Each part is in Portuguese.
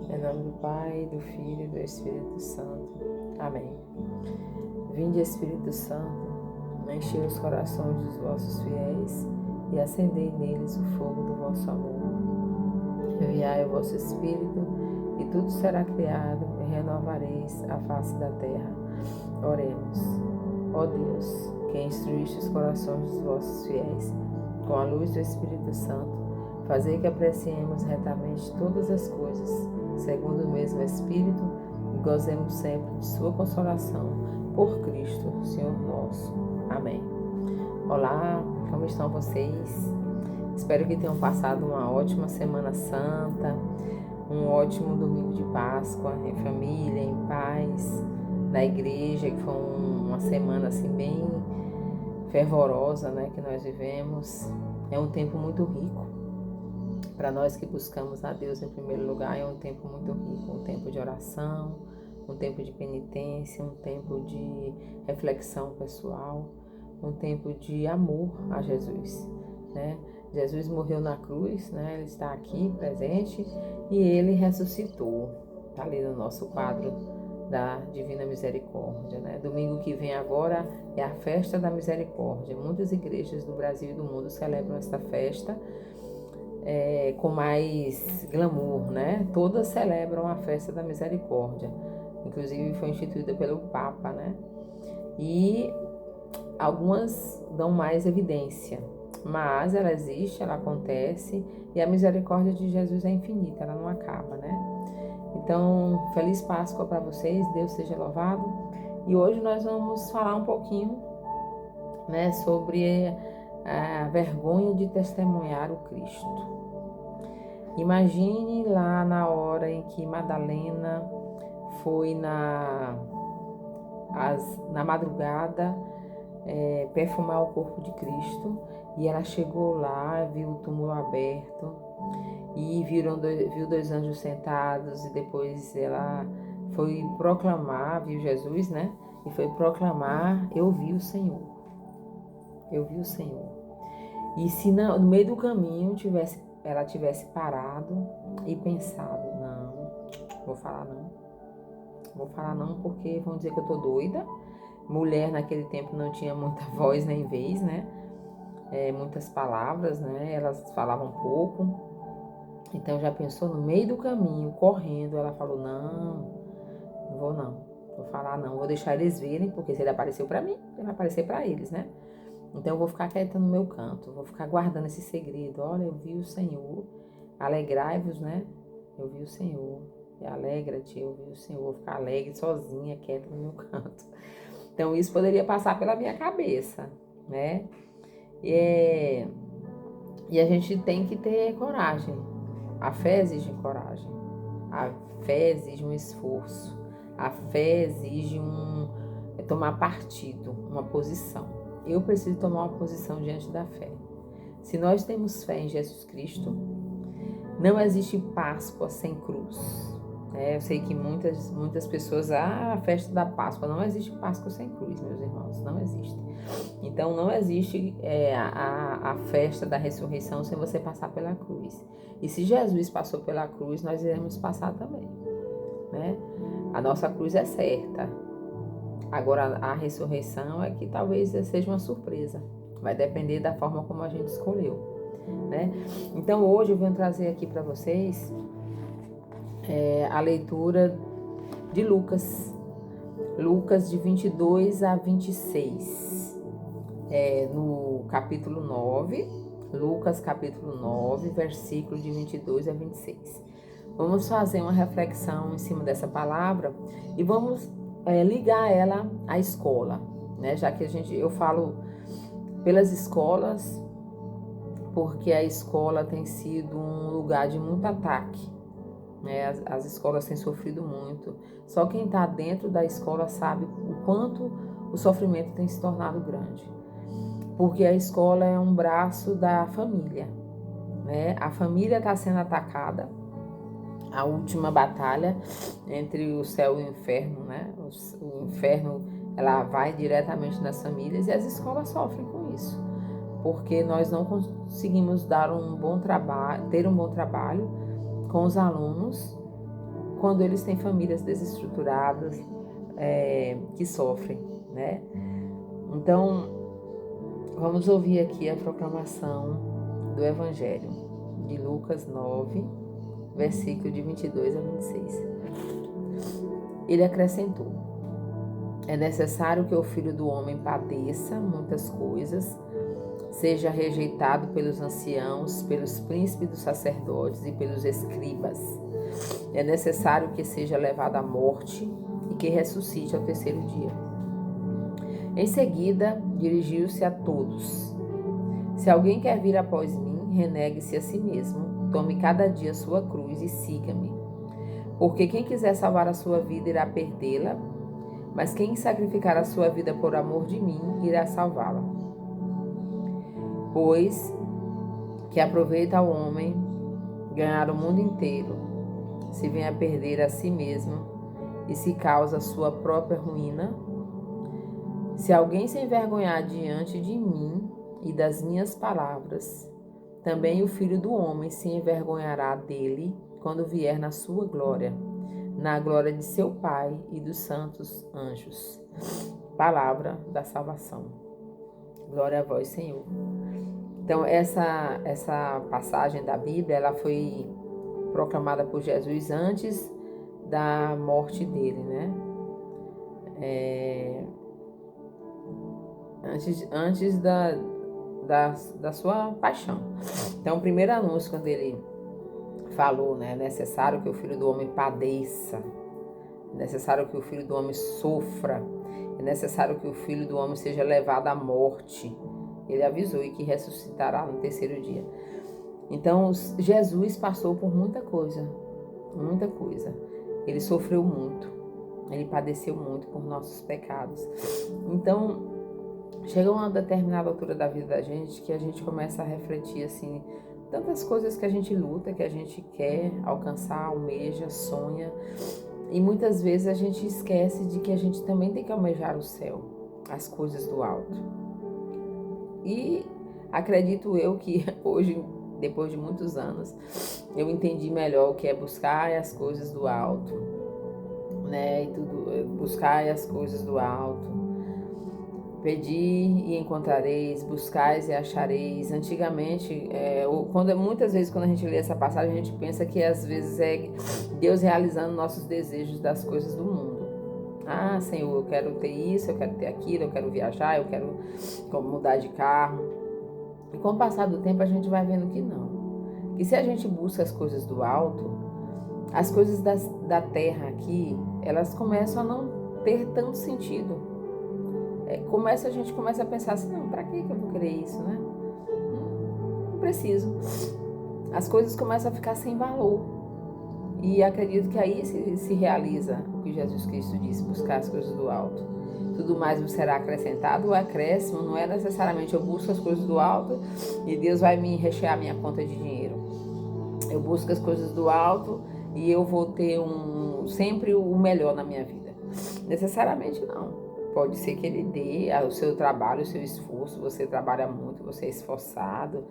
Em nome do Pai, do Filho e do Espírito Santo. Amém. Vinde, Espírito Santo, enchei os corações dos vossos fiéis e acendei neles o fogo do vosso amor. Enviai o vosso Espírito e tudo será criado e renovareis a face da terra. Oremos. Ó Deus, que instruíste os corações dos vossos fiéis com a luz do Espírito Santo, fazei que apreciemos retamente todas as coisas, segundo o mesmo Espírito, e gozemos sempre de sua consolação, por Cristo, Senhor nosso. Amém. Olá, como estão vocês? Espero que tenham passado uma ótima Semana Santa, um ótimo domingo de Páscoa, em família, em paz, na igreja, que foi uma semana assim bem fervorosa, né, que nós vivemos. É um tempo muito rico. Para nós que buscamos a Deus em primeiro lugar, é um tempo muito rico, um tempo de oração, um tempo de penitência, um tempo de reflexão pessoal, um tempo de amor a Jesus, né? Jesus morreu na cruz, né? Ele está aqui presente e ele ressuscitou. Está ali no nosso quadro da Divina Misericórdia, né? Domingo que vem agora é a Festa da Misericórdia. Muitas igrejas do Brasil e do mundo celebram esta festa com mais glamour, né? Todas celebram a Festa da Misericórdia. Inclusive foi instituída pelo Papa, né? E algumas dão mais evidência, mas ela existe, ela acontece, e a misericórdia de Jesus é infinita, ela não acaba, né? Então, feliz Páscoa para vocês, Deus seja louvado. E hoje nós vamos falar um pouquinho, né, sobre a vergonha de testemunhar o Cristo. Imagine lá na hora em que Madalena foi na madrugada perfumar o corpo de Cristo, e ela chegou lá, viu o túmulo aberto e viu dois anjos sentados, e depois ela foi proclamar, viu Jesus, né? E foi proclamar: eu vi o Senhor, eu vi o Senhor. E se no meio do caminho ela tivesse parado e pensado: não, vou falar não, porque vão dizer que eu tô doida. Mulher naquele tempo não tinha muita voz nem vez, né? Muitas palavras, né? Elas falavam pouco. Então já pensou, no meio do caminho, correndo, ela falou: não vou falar não, vou deixar eles verem, porque se ele apareceu para mim, ele vai aparecer para eles, né? Então eu vou ficar quieta no meu canto, vou ficar guardando esse segredo. Olha, eu vi o Senhor, alegrai-vos, né? Eu vi o Senhor, e alegra-te, eu vi o Senhor, vou ficar alegre, sozinha, quieta no meu canto. Então isso poderia passar pela minha cabeça, né? E a gente tem que ter coragem. A fé exige coragem. A fé exige um esforço. A fé exige tomar partido, uma posição. Eu preciso tomar uma posição diante da fé. Se nós temos fé em Jesus Cristo, não existe Páscoa sem cruz. Eu sei que muitas pessoas, a festa da Páscoa, não existe Páscoa sem cruz, meus irmãos, não existe. Então não existe a festa da ressurreição sem você passar pela cruz. E se Jesus passou pela cruz, nós iremos passar também, né? A nossa cruz é certa. Agora a ressurreição é que talvez seja uma surpresa. Vai depender da forma como a gente escolheu, né? Então hoje eu venho trazer aqui para vocês a leitura de Lucas de 22 a 26, no capítulo 9, Lucas capítulo 9, versículo de 22 a 26. Vamos fazer uma reflexão em cima dessa palavra e vamos ligar ela à escola, né? Já que eu falo pelas escolas, porque a escola tem sido um lugar de muito ataque. As escolas têm sofrido muito. Só quem está dentro da escola sabe o quanto o sofrimento tem se tornado grande. Porque a escola é um braço da família, né? A família está sendo atacada. A última batalha entre o céu e o inferno, né? O inferno, ela vai diretamente nas famílias, e as escolas sofrem com isso. Porque nós não conseguimos ter um bom trabalho com os alunos, quando eles têm famílias desestruturadas, que sofrem, né? Então, vamos ouvir aqui a proclamação do Evangelho de Lucas 9, versículo de 22 a 26. Ele acrescentou: é necessário que o Filho do Homem padeça muitas coisas, seja rejeitado pelos anciãos, pelos príncipes dos sacerdotes e pelos escribas. É necessário que seja levado à morte e que ressuscite ao terceiro dia. Em seguida, dirigiu-se a todos: se alguém quer vir após mim, renegue-se a si mesmo, tome cada dia sua cruz e siga-me. Porque quem quiser salvar a sua vida irá perdê-la, mas quem sacrificar a sua vida por amor de mim irá salvá-la. Pois que aproveita ao homem ganhar o mundo inteiro, se vem a perder a si mesmo e se causa a sua própria ruína? Se alguém se envergonhar diante de mim e das minhas palavras, também o Filho do Homem se envergonhará dele quando vier na sua glória, na glória de seu Pai e dos santos anjos. Palavra da salvação. Glória a vós, Senhor. Então, essa passagem da Bíblia, ela foi proclamada por Jesus antes da morte dele, né? Antes da sua paixão. Então, o primeiro anúncio, quando ele falou, né? É necessário que o Filho do Homem padeça, é necessário que o Filho do Homem sofra, é necessário que o Filho do Homem seja levado à morte. Ele avisou e que ressuscitará no terceiro dia. Então, Jesus passou por muita coisa, muita coisa. Ele sofreu muito, ele padeceu muito por nossos pecados. Então, chega uma determinada altura da vida da gente que a gente começa a refletir assim, tantas coisas que a gente luta, que a gente quer alcançar, almeja, sonha. E muitas vezes a gente esquece de que a gente também tem que almejar o céu, as coisas do alto. E acredito eu que hoje, depois de muitos anos, eu entendi melhor o que é buscar as coisas do alto, né? E tudo, buscar as coisas do alto. Pedir e encontrareis, buscais e achareis. Antigamente, muitas vezes quando a gente lê essa passagem, a gente pensa que às vezes é Deus realizando nossos desejos das coisas do mundo. Ah, Senhor, eu quero ter isso, eu quero ter aquilo, eu quero viajar, eu quero mudar de carro. E com o passar do tempo a gente vai vendo que não. Que se a gente busca as coisas do alto, as coisas da terra aqui, elas começam a não ter tanto sentido. A gente começa a pensar assim, não, pra que eu vou querer isso, né? Não preciso. As coisas começam a ficar sem valor. E acredito que aí se realiza o que Jesus Cristo disse, buscar as coisas do alto. Tudo mais vos será acrescentado. O acréscimo não é necessariamente eu busco as coisas do alto e Deus vai me rechear minha conta de dinheiro. Eu busco as coisas do alto e eu vou ter sempre o melhor na minha vida. Necessariamente não. Pode ser que ele dê o seu trabalho, o seu esforço, você trabalha muito, você é esforçado,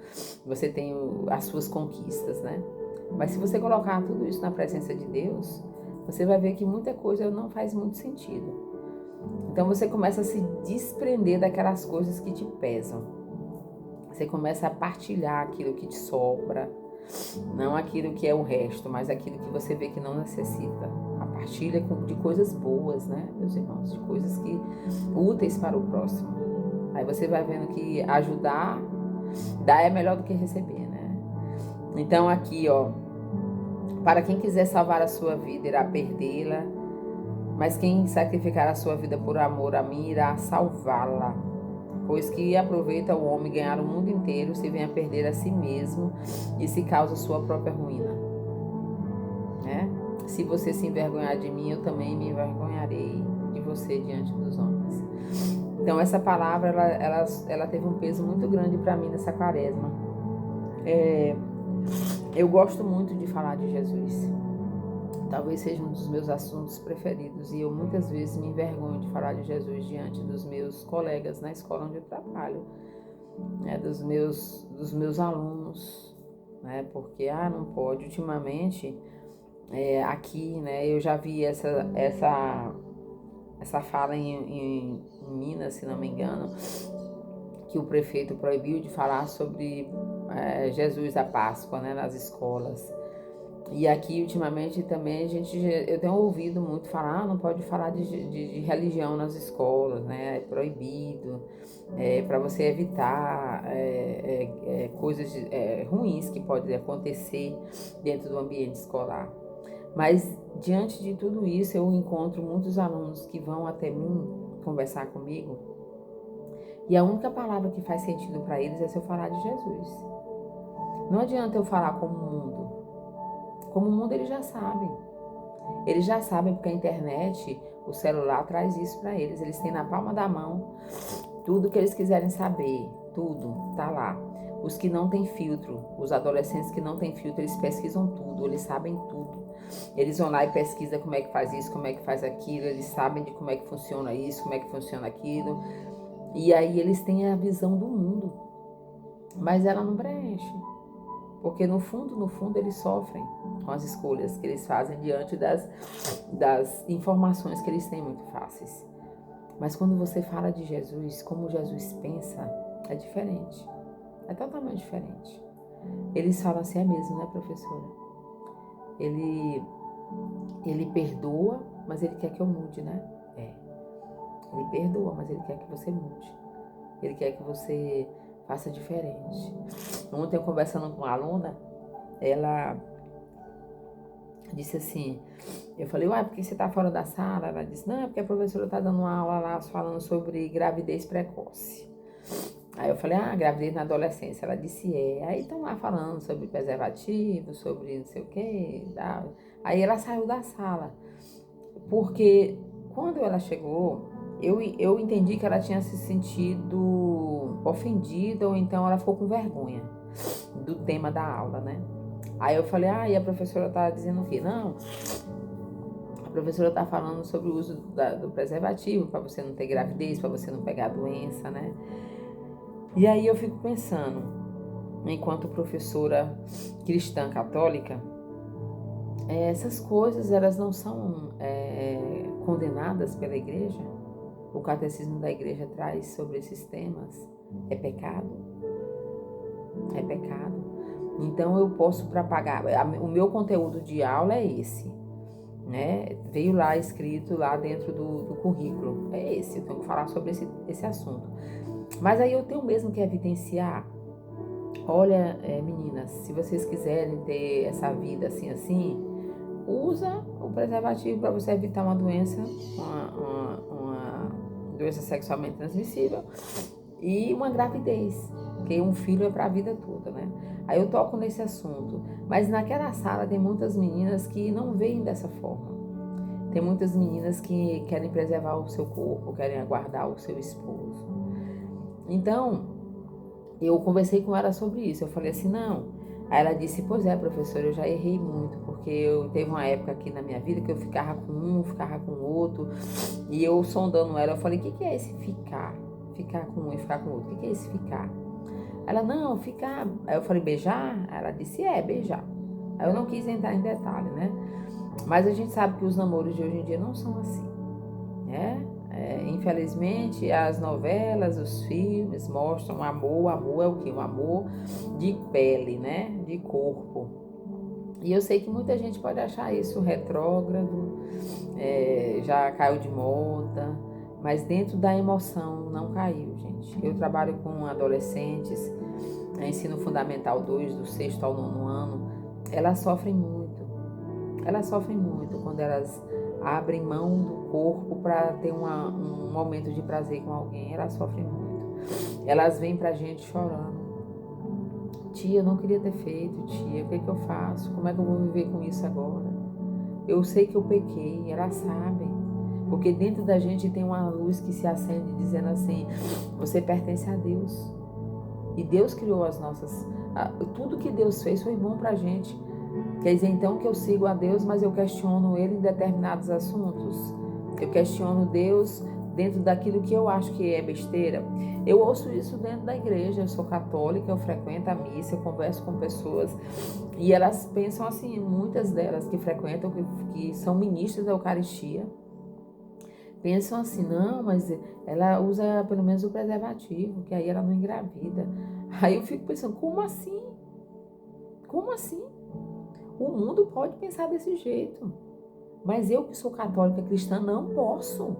você tem as suas conquistas, né? Mas se você colocar tudo isso na presença de Deus, você vai ver que muita coisa não faz muito sentido. Então você começa a se desprender daquelas coisas que te pesam. Você começa a partilhar aquilo que te sobra, não aquilo que é o resto, mas aquilo que você vê que não necessita. A partilha de coisas boas, né, meus irmãos? De coisas úteis para o próximo. Aí você vai vendo que ajudar, dar é melhor do que receber, né? Então aqui, ó, para quem quiser salvar a sua vida, irá perdê-la, mas quem sacrificar a sua vida por amor a mim, irá salvá-la. Pois que aproveita o homem ganhar o mundo inteiro, se vem a perder a si mesmo e se causa a sua própria ruína. Né? Se você se envergonhar de mim, eu também me envergonharei de você diante dos homens. Então essa palavra, ela teve um peso muito grande para mim nessa quaresma. Eu gosto muito de falar de Jesus. Talvez seja um dos meus assuntos preferidos. E eu muitas vezes me envergonho de falar de Jesus diante dos meus colegas na escola onde eu trabalho, né, dos meus alunos, né, porque não pode. Ultimamente aqui, né, eu já vi essa fala em Minas, se não me engano, que o prefeito proibiu de falar sobre Jesus da Páscoa, né, nas escolas. E aqui, ultimamente, também eu tenho ouvido muito falar, não pode falar de religião nas escolas, né? É proibido, para você evitar coisas ruins que podem acontecer dentro do ambiente escolar. Mas, diante de tudo isso, eu encontro muitos alunos que vão até mim conversar comigo, e a única palavra que faz sentido para eles é se eu falar de Jesus. Não adianta eu falar como o mundo. Como o mundo eles já sabem. Eles já sabem porque a internet, o celular traz isso para eles. Eles têm na palma da mão tudo que eles quiserem saber. Tudo tá lá. Os que não têm filtro, os adolescentes que não têm filtro, eles pesquisam tudo, eles sabem tudo. Eles vão lá e pesquisam como é que faz isso, como é que faz aquilo. Eles sabem de como é que funciona isso, como é que funciona aquilo. E aí eles têm a visão do mundo. Mas ela não preenche. Porque no fundo, eles sofrem com as escolhas que eles fazem diante das informações que eles têm muito fáceis. Mas quando você fala de Jesus, como Jesus pensa, é diferente. É totalmente diferente. Eles falam assim, é mesmo, né, professora? Ele perdoa, mas ele quer que eu mude, né? Ele perdoa, mas ele quer que você mude. Ele quer que você faça diferente. Ontem, eu conversando com uma aluna, ela disse assim, eu falei, uai, por que você tá fora da sala? Ela disse, não, é porque a professora tá dando uma aula lá falando sobre gravidez precoce. Aí eu falei, gravidez na adolescência. Ela disse, Aí estão lá falando sobre preservativo, sobre não sei o quê. Aí ela saiu da sala. Porque quando ela chegou, eu entendi que ela tinha se sentido ofendida, ou então ela ficou com vergonha do tema da aula, né? Aí eu falei, e a professora tá dizendo o quê? Não, a professora tá falando sobre o uso do preservativo, para você não ter gravidez, para você não pegar doença, né? E aí eu fico pensando, enquanto professora cristã católica, essas coisas, elas não são condenadas pela igreja? O catecismo da igreja traz sobre esses temas. É pecado? É pecado. Então eu posso propagar, o meu conteúdo de aula é esse, né? Veio lá escrito lá dentro do currículo, é esse, eu tenho que falar sobre esse assunto. Mas aí eu tenho mesmo que evidenciar, olha, meninas, se vocês quiserem ter essa vida assim, usa o preservativo para você evitar uma doença, uma doença sexualmente transmissível e uma gravidez, porque um filho é para a vida toda, né? Aí eu toco nesse assunto, mas naquela sala tem muitas meninas que não veem dessa forma. Tem muitas meninas que querem preservar o seu corpo, querem aguardar o seu esposo. Então, eu conversei com ela sobre isso, eu falei assim, não. Aí ela disse, pois é, professora, eu já errei muito, porque eu teve uma época aqui na minha vida que eu ficava com um, ficava com o outro, e eu sondando ela, eu falei, o que é esse ficar? Ficar com um e ficar com o outro, o que é esse ficar? Ela, não, ficar. Aí eu falei, beijar? Ela disse, beijar. Aí eu não quis entrar em detalhe, né? Mas a gente sabe que os namoros de hoje em dia não são assim, né? Infelizmente, as novelas, os filmes mostram amor. O amor é o quê? Um amor de pele, né? De corpo. E eu sei que muita gente pode achar isso retrógrado, já caiu de moda, mas dentro da emoção não caiu, gente. Eu trabalho com adolescentes, ensino fundamental 2, do 6º ao 9º ano. Elas sofrem muito quando elas abrem mão do corpo para ter um momento de prazer com alguém. Elas sofrem muito. Elas vêm pra gente chorando. Tia, eu não queria ter feito, tia, o que é que eu faço? Como é que eu vou viver com isso agora? Eu sei que eu pequei, elas sabem. Porque dentro da gente tem uma luz que se acende dizendo assim, você pertence a Deus. E Deus criou as nossas... Tudo que Deus fez foi bom pra gente. Quer dizer, então, que eu sigo a Deus, mas eu questiono Ele em determinados assuntos. Eu questiono Deus dentro daquilo que eu acho que é besteira. Eu ouço isso dentro da igreja, eu sou católica, eu frequento a missa, eu converso com pessoas e elas pensam assim, muitas delas que frequentam, que são ministras da Eucaristia, pensam assim, não, mas ela usa pelo menos o preservativo, que aí ela não engravida. Aí eu fico pensando, como assim? Como assim? O mundo pode pensar desse jeito, mas eu que sou católica cristã não posso.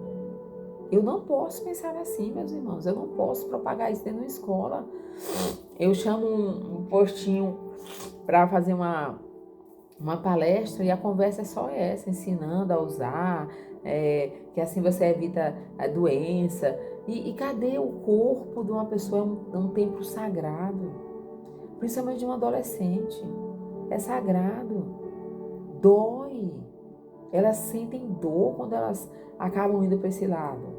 Eu não posso pensar assim, meus irmãos. Eu não posso propagar isso dentro da escola. Eu chamo um postinho para fazer uma palestra e a conversa é só essa, ensinando a usar, que assim você evita a doença. E cadê o corpo de uma pessoa? É um templo sagrado, principalmente de um adolescente. É sagrado. Dói. Elas sentem dor quando elas acabam indo para esse lado.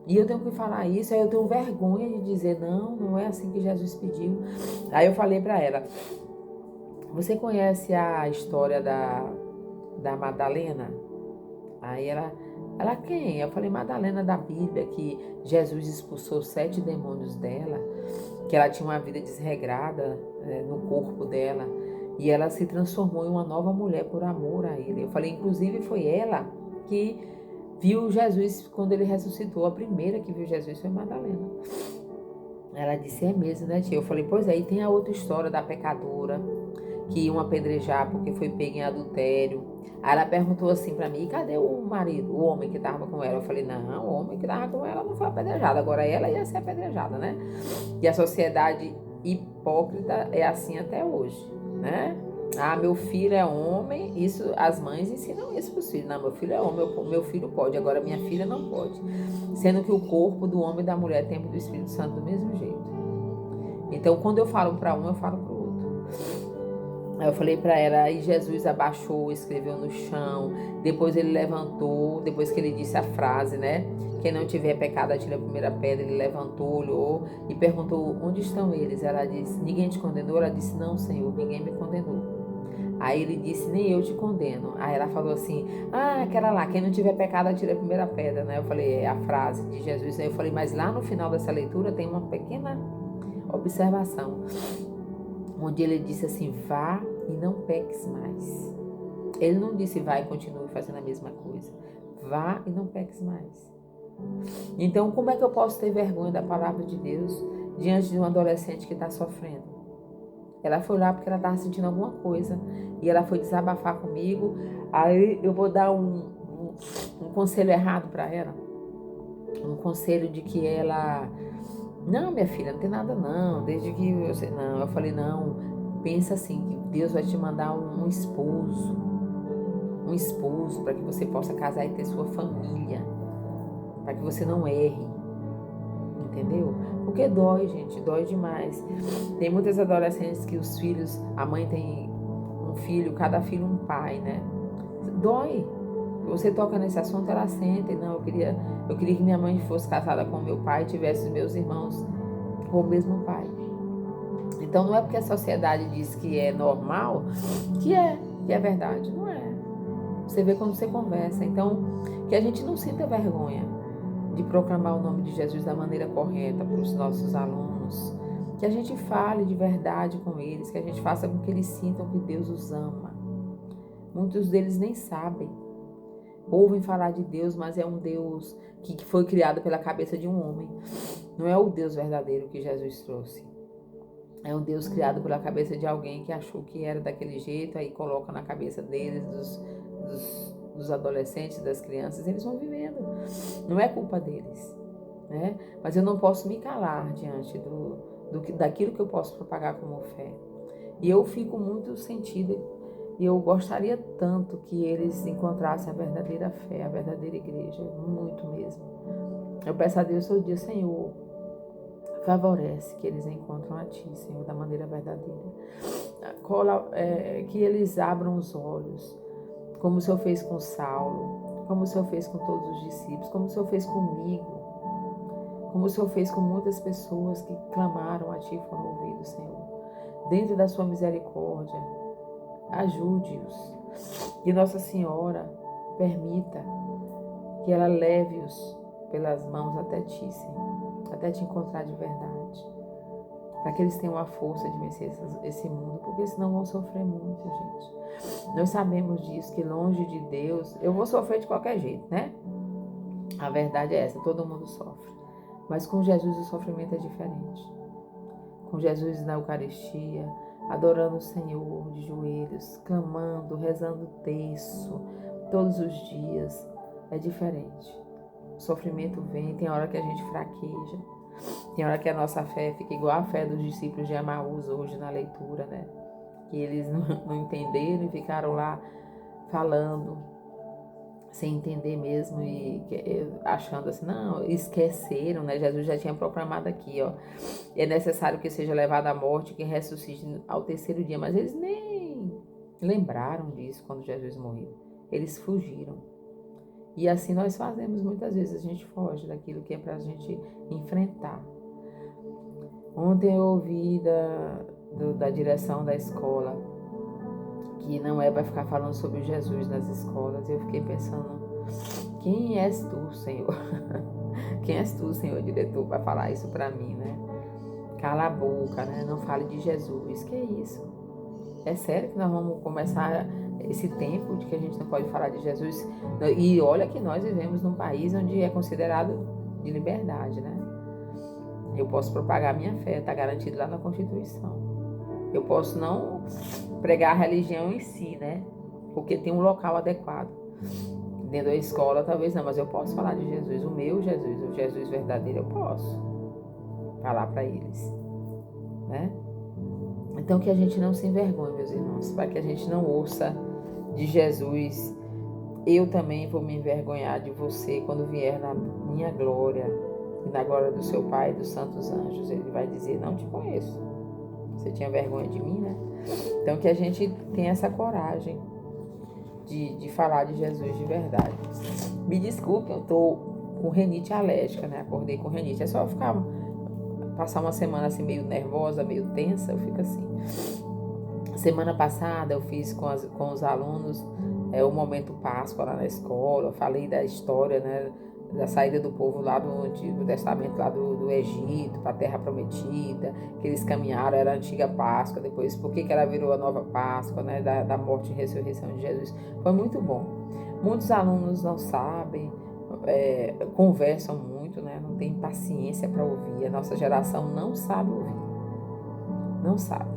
E eu tenho que falar isso, aí eu tenho vergonha de dizer, não, não é assim que Jesus pediu. Aí eu falei para ela, você conhece a história da Madalena? Aí ela quem? Eu falei, Madalena da Bíblia, que Jesus expulsou 7 demônios dela, que ela tinha uma vida desregrada no corpo dela, e ela se transformou em uma nova mulher por amor a ele. Eu falei, inclusive foi ela que viu Jesus quando ele ressuscitou. A primeira que viu Jesus foi Madalena. Ela disse, é mesmo, né, tia? Eu falei, pois é, e tem a outra história da pecadora, que iam apedrejar porque foi pega em adultério. Aí ela perguntou assim pra mim, cadê o marido, o homem que tava com ela? Eu falei, não, o homem que tava com ela não foi apedrejado, agora ela ia ser apedrejada, né? E a sociedade hipócrita é assim até hoje, né? Ah, meu filho é homem, isso as mães ensinam isso para os filhos. Não, meu filho é homem, meu filho pode, agora minha filha não pode. Sendo que o corpo do homem e da mulher é templo do Espírito Santo do mesmo jeito. Então, quando eu falo para um, eu falo para o outro. Aí eu falei para ela, aí Jesus abaixou, escreveu no chão, depois ele levantou, depois que ele disse a frase, né? Quem não tiver pecado, atire a primeira pedra. Ele levantou, olhou e perguntou, onde estão eles? Ela disse, ninguém te condenou? Ela disse, não, Senhor, ninguém me condenou. Aí ele disse, nem eu te condeno. Aí ela falou assim, aquela lá, quem não tiver pecado, atire a primeira pedra, né? Eu falei, é a frase de Jesus. Aí eu falei, mas lá no final dessa leitura tem uma pequena observação, onde ele disse assim, vá e não peques mais. Ele não disse, vá e continue fazendo a mesma coisa. Vá e não peques mais. Então, como é que eu posso ter vergonha da palavra de Deus diante de um adolescente que está sofrendo? Ela foi lá porque ela estava sentindo alguma coisa e ela foi desabafar comigo. Aí eu vou dar um conselho errado para ela. Um conselho de que ela... Não, minha filha, não tem nada não. Desde que você... Não, eu falei, não. Pensa assim, que Deus vai te mandar um esposo. Um esposo para que você possa casar e ter sua família. Para que você não erre. Entendeu? Porque dói, gente, dói demais. Tem muitas adolescentes que os filhos, a mãe tem um filho, cada filho um pai, né? Dói. Você toca nesse assunto, ela sente. Não, eu queria que minha mãe fosse casada com meu pai e tivesse os meus irmãos com o mesmo pai. Então não é porque a sociedade diz que é normal que é verdade. Não é. Você vê quando você conversa. Então, que a gente não sinta vergonha de proclamar o nome de Jesus da maneira correta para os nossos alunos, que a gente fale de verdade com eles, que a gente faça com que eles sintam que Deus os ama. Muitos deles nem sabem, ouvem falar de Deus, mas é um Deus que foi criado pela cabeça de um homem. Não é o Deus verdadeiro que Jesus trouxe. É um Deus criado pela cabeça de alguém que achou que era daquele jeito, aí coloca na cabeça deles, dos adolescentes, das crianças, eles vão vivendo. Não é culpa deles, né? Mas eu não posso me calar diante daquilo que eu posso propagar como fé. E eu fico muito sentida e eu gostaria tanto que eles encontrassem a verdadeira fé, a verdadeira igreja, muito mesmo. Eu peço a Deus todo dia, Senhor, favorece que eles encontram a Ti, Senhor, da maneira verdadeira. Que eles abram os olhos, como o Senhor fez com Saulo, como o Senhor fez com todos os discípulos, como o Senhor fez comigo, como o Senhor fez com muitas pessoas que clamaram a Ti e foram ouvidos, Senhor. Dentro da Sua misericórdia, ajude-os. Que Nossa Senhora permita que ela leve-os pelas mãos até ti, Senhor, até te encontrar de verdade, para que eles tenham a força de vencer esse mundo, porque senão vão sofrer muito, gente. Nós sabemos disso, que longe de Deus, eu vou sofrer de qualquer jeito, né? A verdade é essa, todo mundo sofre. Mas com Jesus o sofrimento é diferente. Com Jesus na Eucaristia, adorando o Senhor de joelhos, clamando, rezando o terço, todos os dias, é diferente. O sofrimento vem, tem hora que a gente fraqueja, tem hora que a nossa fé fica igual a fé dos discípulos de Emaús hoje na leitura, né? Que eles não entenderam e ficaram lá falando, sem entender mesmo e achando assim, não, esqueceram, né? Jesus já tinha proclamado aqui, ó, é necessário que seja levado à morte, que ressuscite ao terceiro dia, mas eles nem lembraram disso quando Jesus morreu, eles fugiram. E assim nós fazemos muitas vezes, a gente foge daquilo que é pra gente enfrentar. Ontem eu ouvi da direção da escola que não é para ficar falando sobre Jesus nas escolas. Eu fiquei pensando, quem és tu, Senhor? Quem és tu, Senhor diretor, para falar isso para mim, né? Cala a boca, né? Não fale de Jesus. Que é isso? É sério que nós vamos começar esse tempo de que a gente não pode falar de Jesus? E olha que nós vivemos num país onde é considerado de liberdade, né? Eu posso propagar minha fé, está garantido lá na Constituição. Eu posso não pregar a religião em si, né? Porque tem um local adequado. Dentro da escola, talvez não, mas eu posso falar de Jesus, o meu Jesus, o Jesus verdadeiro, eu posso falar para eles, né? Então que a gente não se envergonhe, meus irmãos, para que a gente não ouça de Jesus. Eu também vou me envergonhar de você quando vier na minha glória e na glória do seu Pai e dos santos anjos. Ele vai dizer, não te conheço. Você tinha vergonha de mim, né? Então que a gente tenha essa coragem de falar de Jesus de verdade. Me desculpe, eu tô com rinite alérgica, né? Acordei com rinite. É só eu passar uma semana assim meio nervosa, meio tensa, eu fico assim. Semana passada eu fiz com os alunos o momento Páscoa lá na escola. Eu falei da história, né? Da saída do povo lá do Antigo Testamento, lá do Egito, para a Terra Prometida, que eles caminharam, era a antiga Páscoa, depois por que ela virou a nova Páscoa, né, da morte e ressurreição de Jesus. Foi muito bom. Muitos alunos não sabem, conversam muito, né, não tem paciência para ouvir. A nossa geração não sabe ouvir, não sabe.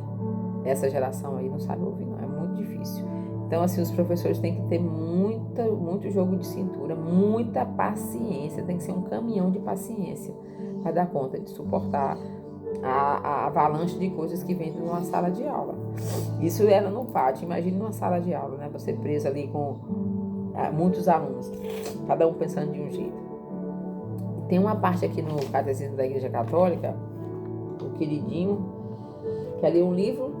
Essa geração aí não sabe ouvir, não, é muito difícil. Então, assim, os professores têm que ter muito jogo de cintura, muita paciência, tem que ser um caminhão de paciência para dar conta de suportar a avalanche de coisas que vem de uma sala de aula. Isso era no pátio, imagine numa sala de aula, né? Você preso ali com muitos alunos, cada um pensando de um jeito. Tem uma parte aqui no Catecismo da Igreja Católica, o queridinho, que ali é um livro,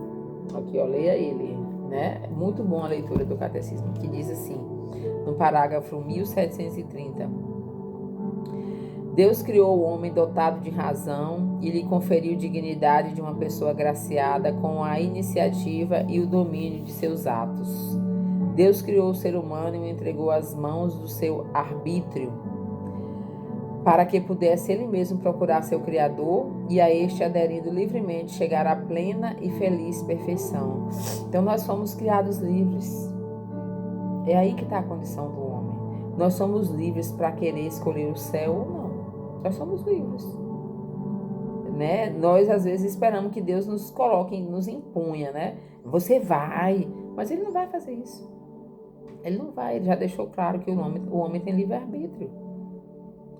aqui ó, leia ele, né? Muito bom a leitura do Catecismo, que diz assim, no parágrafo 1730, Deus criou o homem dotado de razão e lhe conferiu dignidade de uma pessoa agraciada com a iniciativa e o domínio de seus atos. Deus criou o ser humano e o entregou às mãos do seu arbítrio, para que pudesse ele mesmo procurar seu Criador e a este, aderindo livremente, chegar à plena e feliz perfeição. Então nós fomos criados livres. É aí que está a condição do homem. Nós somos livres para querer escolher o céu ou não. Nós somos livres. Né? Nós às vezes esperamos que Deus nos coloque, nos impunha, né? Você vai, mas Ele não vai fazer isso. Ele não vai, Ele já deixou claro que o homem tem livre-arbítrio.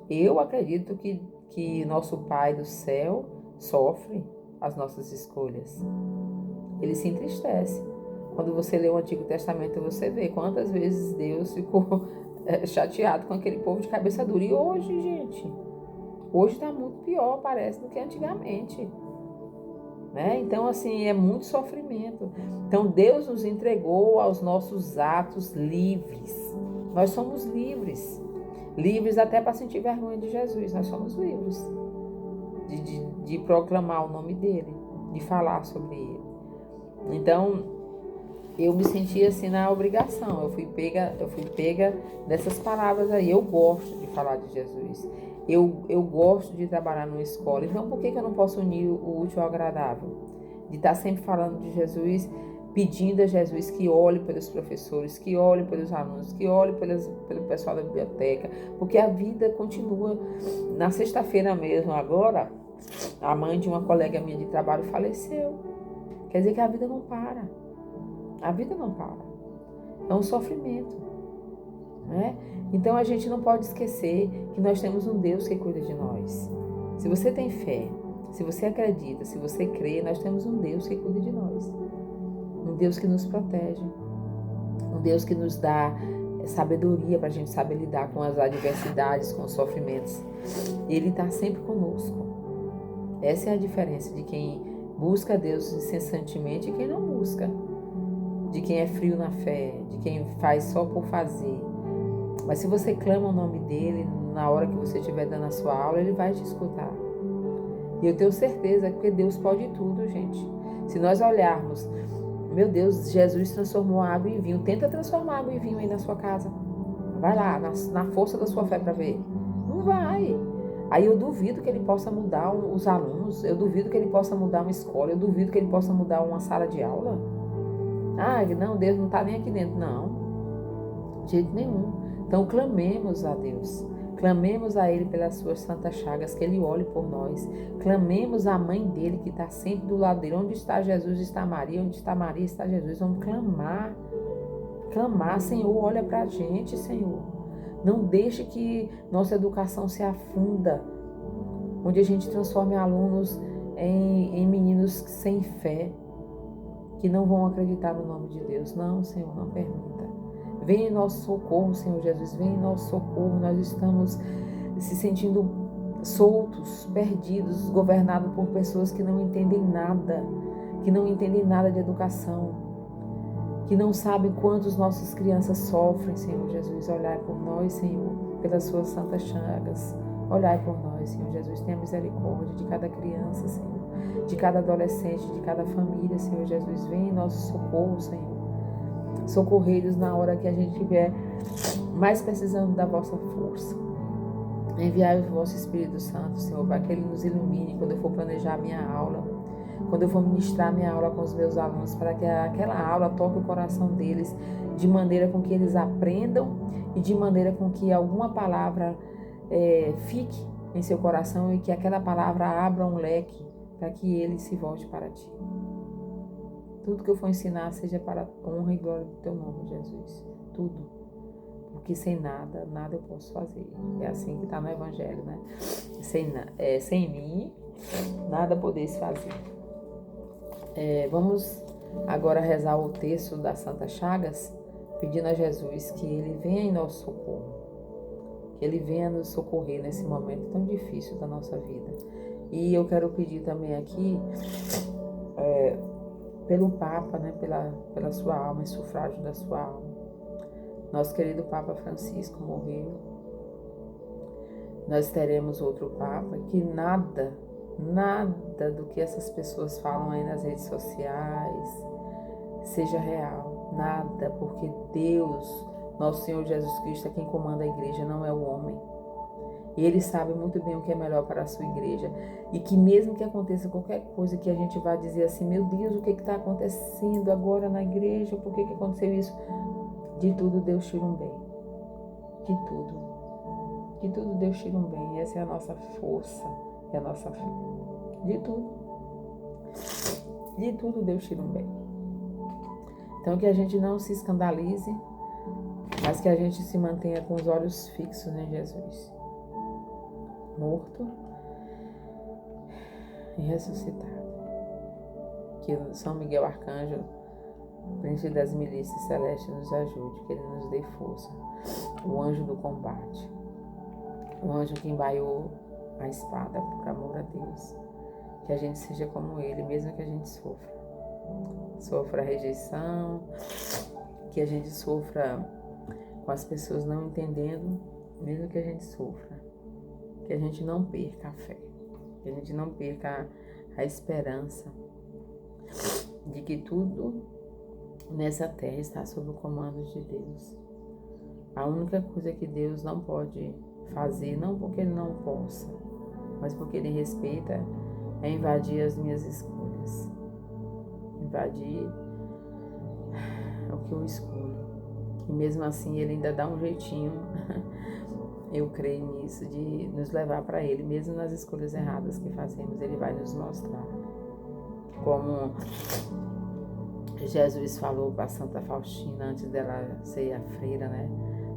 Eu acredito que nosso Pai do céu sofre as nossas escolhas. Ele se entristece. Quando você lê o Antigo Testamento, você vê quantas vezes Deus ficou chateado com aquele povo de cabeça dura. E hoje, gente, hoje está muito pior, parece, do que antigamente. Né? Então, assim, é muito sofrimento. Então, Deus nos entregou aos nossos atos livres. Nós somos livres. Livres até para sentir vergonha de Jesus. Nós somos livres de proclamar o nome dele, de falar sobre ele. Então, eu me senti assim na obrigação. Eu fui pega dessas palavras aí. Eu gosto de falar de Jesus. Eu gosto de trabalhar numa escola. Então, por que eu não posso unir o útil ao agradável? De estar sempre falando de Jesus, pedindo a Jesus que olhe pelos professores, que olhe pelos alunos, que olhe pelo pessoal da biblioteca, porque a vida continua. Na sexta-feira mesmo, agora, a mãe de uma colega minha de trabalho faleceu. Quer dizer que a vida não para. A vida não para. É um sofrimento, né? Então a gente não pode esquecer que nós temos um Deus que cuida de nós. Se você tem fé, se você acredita, se você crê, nós temos um Deus que cuida de nós. Um Deus que nos protege. Um Deus que nos dá sabedoria para a gente saber lidar com as adversidades, com os sofrimentos. Ele está sempre conosco. Essa é a diferença de quem busca Deus incessantemente e quem não busca. De quem é frio na fé, de quem faz só por fazer. Mas se você clama o nome dele, na hora que você estiver dando a sua aula, ele vai te escutar. E eu tenho certeza que Deus pode tudo, gente. Se nós olharmos, meu Deus, Jesus transformou água em vinho. Tenta transformar água em vinho aí na sua casa. Vai lá, na força da sua fé para ver. Não vai. Aí eu duvido que ele possa mudar os alunos, eu duvido que ele possa mudar uma escola, eu duvido que ele possa mudar uma sala de aula. Ah, não, Deus não está nem aqui dentro. Não, de jeito nenhum. Então clamemos a Deus. Clamemos a Ele pelas suas santas chagas, que Ele olhe por nós. Clamemos a mãe dele, que está sempre do lado dele. Onde está Jesus, está Maria. Onde está Maria, está Jesus. Vamos clamar. Clamar, Senhor, olha para a gente, Senhor. Não deixe que nossa educação se afunda, onde a gente transforme alunos em meninos sem fé, que não vão acreditar no nome de Deus. Não, Senhor, não permita. Vem em nosso socorro, Senhor Jesus, vem em nosso socorro. Nós estamos se sentindo soltos, perdidos, governados por pessoas que não entendem nada de educação, que não sabem quantos nossas crianças sofrem, Senhor Jesus. Olhai por nós, Senhor, pelas suas santas chagas. Olhai por nós, Senhor Jesus. Tenha misericórdia de cada criança, Senhor, de cada adolescente, de cada família, Senhor Jesus. Vem em nosso socorro, Senhor. Socorreiros na hora que a gente estiver mais precisando da vossa força. Enviai o vosso Espírito Santo, Senhor, para que Ele nos ilumine quando eu for planejar a minha aula, quando eu for ministrar a minha aula com os meus alunos, para que aquela aula toque o coração deles de maneira com que eles aprendam e de maneira com que alguma palavra fique em seu coração e que aquela palavra abra um leque para que ele se volte para ti. Tudo que eu for ensinar seja para a honra e glória do teu nome, Jesus. Tudo. Porque sem nada eu posso fazer. É assim que está no Evangelho, né? Sem mim, nada podeis fazer. Vamos agora rezar o texto das Santas Chagas, pedindo a Jesus que Ele venha em nosso socorro. Que Ele venha nos socorrer nesse momento tão difícil da nossa vida. E eu quero pedir também aqui... pelo Papa, né, pela sua alma, em sufrágio da sua alma. Nosso querido Papa Francisco morreu. Nós teremos outro Papa, que nada do que essas pessoas falam aí nas redes sociais seja real. Nada, porque Deus, nosso Senhor Jesus Cristo, é quem comanda a igreja, não é o homem. E Ele sabe muito bem o que é melhor para a sua igreja. E que mesmo que aconteça qualquer coisa que a gente vá dizer assim, meu Deus, o que está acontecendo agora na igreja? Por que aconteceu isso? De tudo Deus tira um bem. De tudo. De tudo Deus tira um bem. Essa é a nossa força, é a nossa fé. De tudo. De tudo Deus tira um bem. Então que a gente não se escandalize, mas que a gente se mantenha com os olhos fixos em Jesus. Morto e ressuscitado. Que São Miguel Arcanjo, príncipe das milícias celestes, nos ajude, que ele nos dê força. O anjo do combate, o anjo que embaiou a espada por amor a Deus. Que a gente seja como ele, mesmo que a gente sofra rejeição, que a gente sofra com as pessoas não entendendo, mesmo que a gente sofra. Que a gente não perca a fé, que a gente não perca a esperança de que tudo nessa terra está sob o comando de Deus. A única coisa que Deus não pode fazer, não porque Ele não possa, mas porque Ele respeita, é invadir as minhas escolhas. Invadir o que eu escolho. E mesmo assim Ele ainda dá um jeitinho, eu creio nisso, de nos levar para Ele. Mesmo nas escolhas erradas que fazemos, Ele vai nos mostrar. Como Jesus falou para Santa Faustina antes dela ser a freira, né?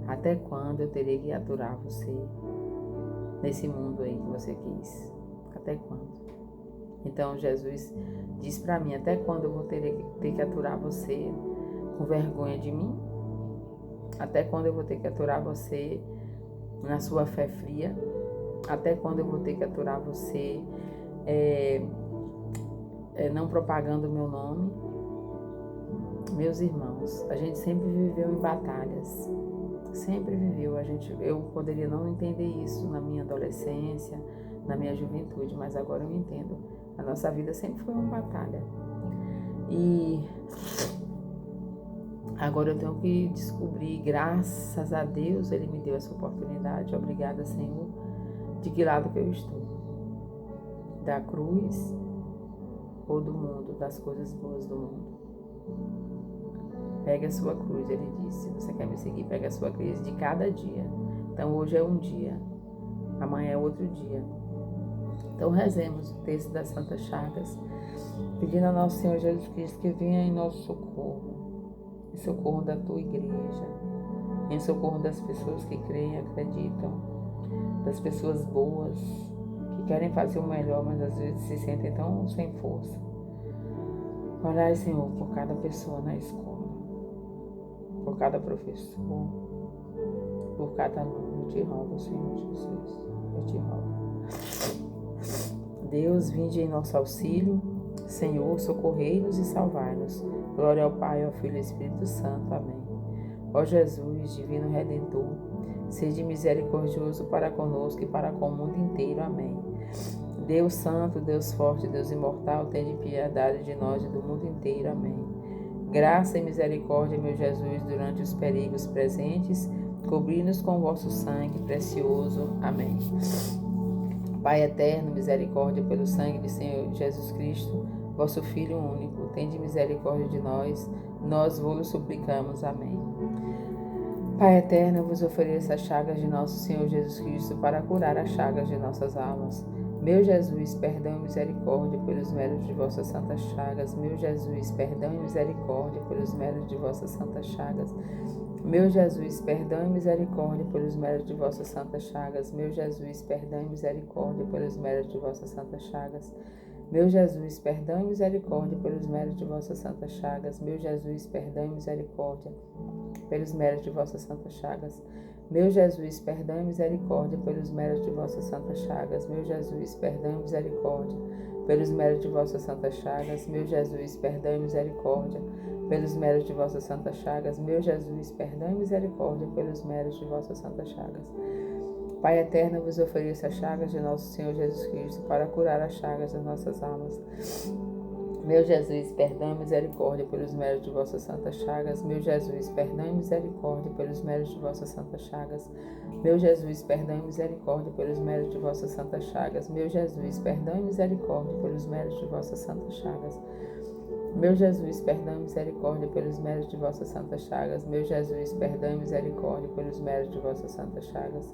Até quando eu terei que aturar você nesse mundo aí que você quis? Até quando? Então Jesus diz para mim, até quando eu vou ter que aturar você com vergonha de mim? Até quando eu vou ter que aturar você na sua fé fria? Até quando eu vou ter que aturar você não propagando o meu nome? Meus irmãos, a gente sempre viveu em batalhas. Sempre viveu. Eu poderia não entender isso na minha adolescência, na minha juventude, mas agora eu entendo. A nossa vida sempre foi uma batalha. E agora eu tenho que descobrir, graças a Deus, Ele me deu essa oportunidade. Obrigada, Senhor. De que lado que eu estou? Da cruz ou do mundo, das coisas boas do mundo? Pegue a sua cruz, Ele disse. Se você quer me seguir, pegue a sua cruz de cada dia. Então hoje é um dia, amanhã é outro dia. Então rezemos o texto das Santas Chagas, pedindo ao nosso Senhor Jesus Cristo que venha em nosso socorro, em socorro da tua igreja, em socorro das pessoas que creem e acreditam, das pessoas boas, que querem fazer o melhor, mas às vezes se sentem tão sem força. Orai, Senhor, por cada pessoa na escola, por cada professor, por cada aluno. Eu te rogo, Senhor Jesus, eu te rogo. Deus, vinde em nosso auxílio. Senhor, socorrei-nos e salvai-nos. Glória ao Pai, ao Filho e ao Espírito Santo. Amém. Ó Jesus, divino Redentor, sede misericordioso para conosco e para com o mundo inteiro. Amém. Deus Santo, Deus Forte, Deus Imortal, tende piedade de nós e do mundo inteiro. Amém. Graça e misericórdia, meu Jesus, durante os perigos presentes, cobri-nos com o vosso sangue precioso. Amém. Pai eterno, misericórdia pelo sangue de Senhor Jesus Cristo, vosso Filho único, tende misericórdia de nós, nós vos suplicamos. Amém. Pai eterno, eu vos ofereço as chagas de nosso Senhor Jesus Cristo para curar as chagas de nossas almas. Meu Jesus, perdão e misericórdia pelos méritos de vossas santas chagas. Meu Jesus, perdão e misericórdia pelos méritos de vossas santas chagas. Meu Jesus, perdão e misericórdia pelos méritos de vossas santas chagas. Meu Jesus, perdão e misericórdia pelos méritos de vossas santas chagas. Meu Jesus, perdão e misericórdia pelos méritos de vossas santas chagas. Meu Jesus, perdão e misericórdia pelos méritos de vossas santas chagas. Meu Jesus, perdão e misericórdia pelos méritos de vossas santas chagas. Meu Jesus, perdão e misericórdia pelos méritos de vossas santas chagas. Meu Jesus, perdão e misericórdia pelos méritos de vossas santas chagas. Meu Jesus, perdão e misericórdia pelos méritos de vossas santas chagas. Pai eterno, eu vos ofereço as chagas de nosso Senhor Jesus Cristo para curar as chagas das nossas almas. Meu Jesus, perdão e misericórdia pelos méritos de vossas santas chagas. Meu Jesus, perdão e misericórdia pelos méritos de vossas santas chagas. Meu Jesus, perdão e misericórdia pelos méritos de vossas santas chagas. Meu Jesus, perdão e misericórdia pelos méritos de vossas santas chagas. Meu Jesus, perdão e misericórdia pelos méritos de vossas santas chagas. Meu Jesus, perdão e misericórdia pelos méritos de vossas santas chagas.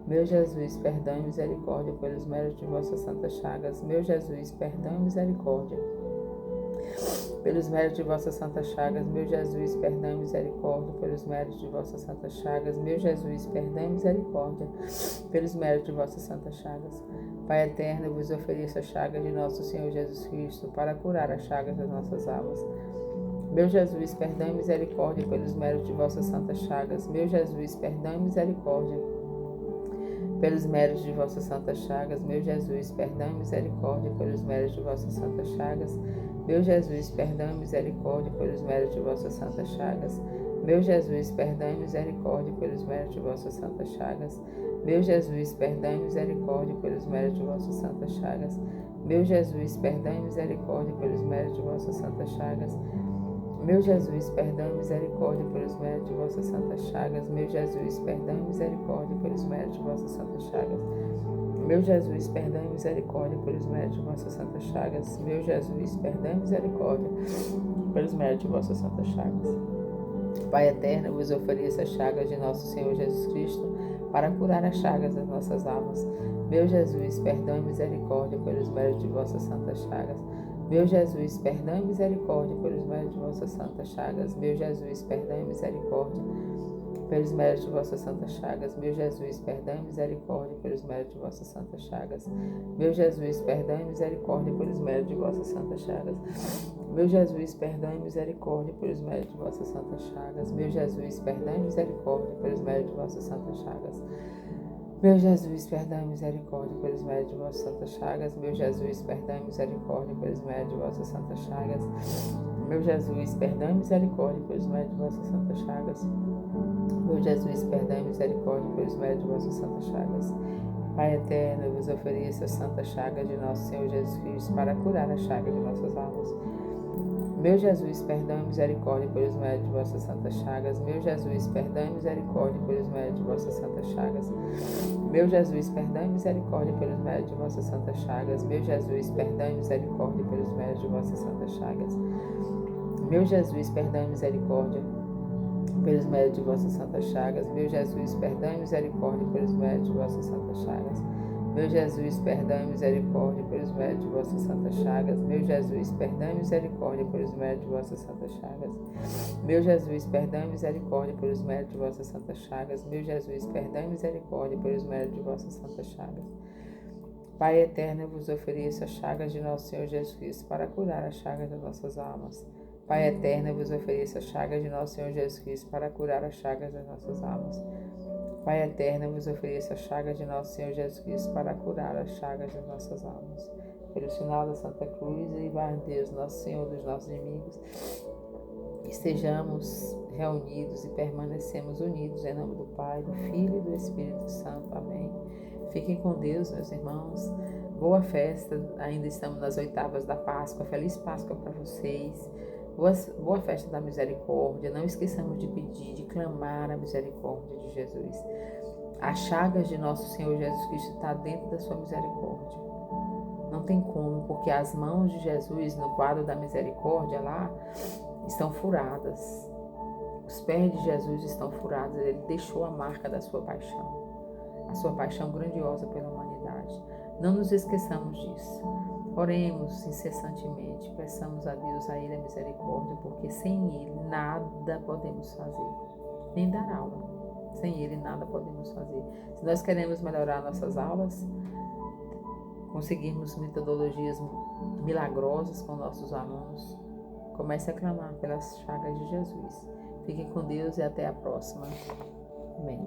Meu Jesus, perdão e misericórdia pelos méritos de vossas santas chagas. Meu Jesus, perdão e misericórdia pelos méritos de vossas santas chagas. Meu Jesus, perdão e misericórdia pelos méritos de vossas santas chagas. Meu Jesus, perdão e misericórdia pelos méritos de vossas santas chagas. Pai eterno, eu vos ofereço a chaga de nosso Senhor Jesus Cristo para curar as chagas das nossas almas. Meu Jesus, perdão e misericórdia pelos méritos de vossas santas chagas. Meu Jesus, perdão e misericórdia pelos méritos de vossas santas chagas. Meu Jesus, perdão e misericórdia pelos méritos de vossas santas chagas. Meu Jesus, perdão e misericórdia pelos méritos de vossas santas chagas. Meu Jesus, perdão e misericórdia pelos méritos de vossas santas chagas. Meu Jesus, perdão e misericórdia pelos méritos de vossas santas chagas. Meu Jesus, perdão e misericórdia pelos méritos de vossas santas chagas. Meu Jesus, perdão e misericórdia pelos méritos de vossas santas chagas. Meu Jesus, perdão e misericórdia pelos méritos de vossas santas chagas. Meu Jesus, perdão e misericórdia pelos méritos de vossas santas chagas. Meu Jesus, perdão e misericórdia pelos méritos de vossas santas chagas. Pai eterno, vos ofereço as chagas de nosso Senhor Jesus Cristo para curar as chagas das nossas almas. Meu Jesus, perdão e misericórdia pelos méritos de vossas santas chagas. Meu Jesus, perdão e misericórdia pelos méritos de vossas santas chagas. Meu Jesus, perdão e misericórdia pelos méritos de vossas santas chagas. Meu Jesus, perdão e misericórdia pelos méritos de vossas santas chagas. Meu Jesus, perdão e misericórdia pelos méritos de vossas santas chagas. Meu Jesus, perdão e misericórdia pelos méritos de vossas santas chagas. Meu Jesus, perdão e misericórdia pelos méritos de vossas santas chagas. Meu Jesus, perdão e misericórdia pelos méritos de vossas santas chagas. Meu Jesus, perdão e misericórdia pelos méritos de vossas santas chagas. Meu Jesus, perdão e misericórdia pelos méritos de vossas santas chagas. Meu Jesus, perdão e misericórdia pelos méritos de vossas santas chagas. Pai eterno, eu vos ofereço as santas chagas de nosso Senhor Jesus Cristo para curar a chaga de nossas almas. Meu Jesus, perdão e misericórdia pelos méritos de vossas santas chagas. Meu Jesus, perdão e misericórdia pelos méritos de vossas santas chagas. Meu Jesus, perdão e misericórdia pelos méritos de vossas santas chagas. Meu Jesus, perdão e misericórdia pelos méritos de vossas santas chagas. Meu Jesus, perdão e misericórdia pelos méritos de vossas santas chagas. Meu Jesus, perdão e misericórdia pelos méritos de vossas santas chagas. Meu Jesus, perdão e misericórdia pelos méritos de vossas santas chagas. Meu Jesus, perdão e misericórdia pelos méritos de vossas santas chagas. Meu Jesus, perdão e misericórdia pelos méritos de vossas santas chagas. Meu Jesus, perdão e misericórdia pelos méritos de vossas santas chagas. Pai eterno, eu vos ofereço as chagas de nosso Senhor Jesus Cristo para curar as chagas das nossas almas. Pai eterno, eu vos ofereço as chagas de nosso Senhor Jesus Cristo para curar as chagas das nossas almas. Pai eterno, eu vos ofereço as chagas de nosso Senhor Jesus Cristo para curar as chagas das nossas almas. Pelo sinal da Santa Cruz, e vai Deus, nosso Senhor dos nossos inimigos, estejamos reunidos e permanecemos unidos em nome do Pai, do Filho e do Espírito Santo. Amém. Fiquem com Deus, meus irmãos. Boa festa, ainda estamos nas oitavas da Páscoa. Feliz Páscoa para vocês. Boa festa da misericórdia. Não esqueçamos de pedir, de clamar a misericórdia de Jesus. As chagas de nosso Senhor Jesus Cristo está dentro da sua misericórdia. Não tem como, porque as mãos de Jesus no quadro da misericórdia lá estão furadas. Os pés de Jesus estão furados. Ele deixou a marca da sua paixão. A sua paixão grandiosa pela humanidade. Não nos esqueçamos disso. Oremos incessantemente, peçamos a Deus, a Ele a misericórdia, porque sem Ele nada podemos fazer, nem dar aula. Sem Ele nada podemos fazer. Se nós queremos melhorar nossas aulas, conseguirmos metodologias milagrosas com nossos alunos, comece a clamar pelas chagas de Jesus. Fiquem com Deus e até a próxima. Amém.